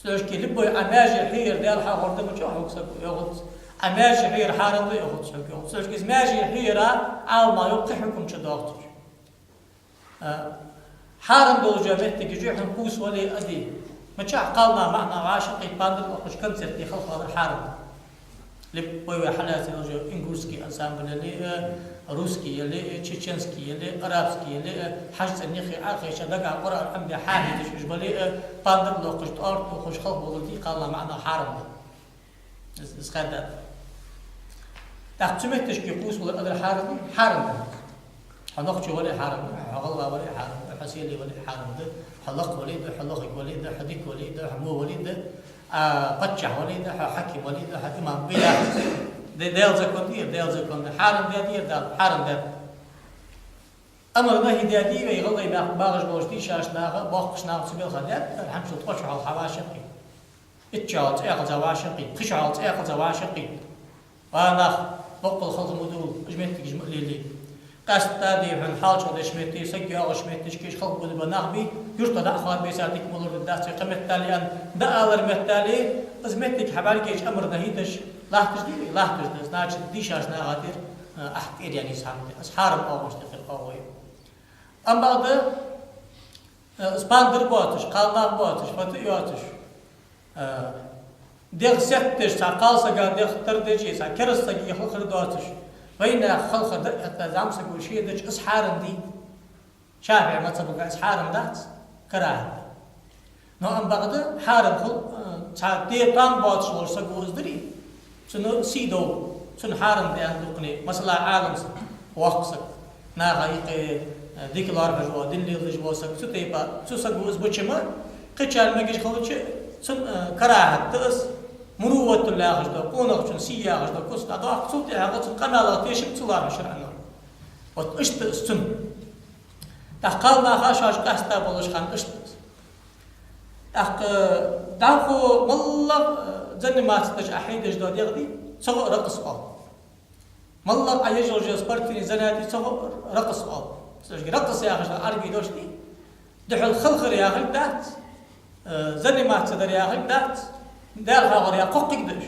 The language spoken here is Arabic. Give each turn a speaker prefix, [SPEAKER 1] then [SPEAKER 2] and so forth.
[SPEAKER 1] سلوش كي لبوا أماجي حير ديال حاورد مجوح وكسب يغط أماجي حير حارم ذي يغط شوكي سلوش كي ماجي حيرة عالما يبقي حكم شدوقتر حارم دول جابت تجي حنقوس ولا أدي ما تشاع قالنا معنا عاشقي باندر وخش كم سرتي خلق هذا الحارم لبوا حالات الجو إنجليزي أنسامبل اللي روسكي اللي تشيتشنسكي اللي عربسكي اللي حاجة النخي عاقي شدقة قرآن الحمد حامي تشوش بلي باندر لو قشت أرض وخش خلق بولدي قالنا معنا حارم إسخادات تقسمت تشكي قوس ولا أدر حارم حنقش ولا حارم حغلا ولا حارم حسيلي ولا حارم ده حلق وليد حلقك وليد حديك وليد حمو وليد قتشح وليد حكي وليد إمام بلا ديال زكون ديال زكون حارم ديال حارم ديال أمر الله ديادي ويغلي باغش بوشتي شاش ناغا باقش ناغ سبيل خدات الحمد لله تقش على الحواشقي اتشالت اخذ واشقي خشعلت اخذ واشقي وانا بقل خلق مدول جمعتك لي قاستا دي من حالش ولا شميتي سجي او شميتش كيش خلق بود بناغبي يرتا دا اخوان بيساتك مولور الداس قمت تالي ان دالر متالي ازمتك حبالكيش امر نهيدش لاحتش دي لاحتش دي ناچ ديشاش ناغاتير احتير يعني سامت اسحارم او مستقل او ام بعد سباندر بوتش قالنا بوتش فتيوتش ديغ ستش ساقال ساقا ديغ تردجي ساكرس ساقي خلخر دوتش وين خلخر حتى زامسك وشي دج اسحارم دي شافع ما تبقى اسحارم دات كراهه نو ام بعد حارم خل دي طان بوتش لور ساقو ازدري شنو سيدو شنو حارم دي عندقني مثلا عالم وقسك ناغايق ديكلار بجوا دليل جواسك ستيبا سوساقو ازبوچما قچال مگش خلچ سن كراهه تس مروة اللاغش دا قونغ شن سياغش دا كوستا دا قصوت اغت قنالات يشب تلار شرعنا واشت السن تقال ما خاشاش قاستا بولش خان اشت تق داخو والله زن ما تستج احيدش دا يغدي سو رقص قال والله اي جورج سبارتي زناتي سو رقص قال سج رقص يا اخي عربي دوشتي دحل خلخر يا اخي دات زن ما تقدر يا اخي دات دار هاغر يا قوقك دش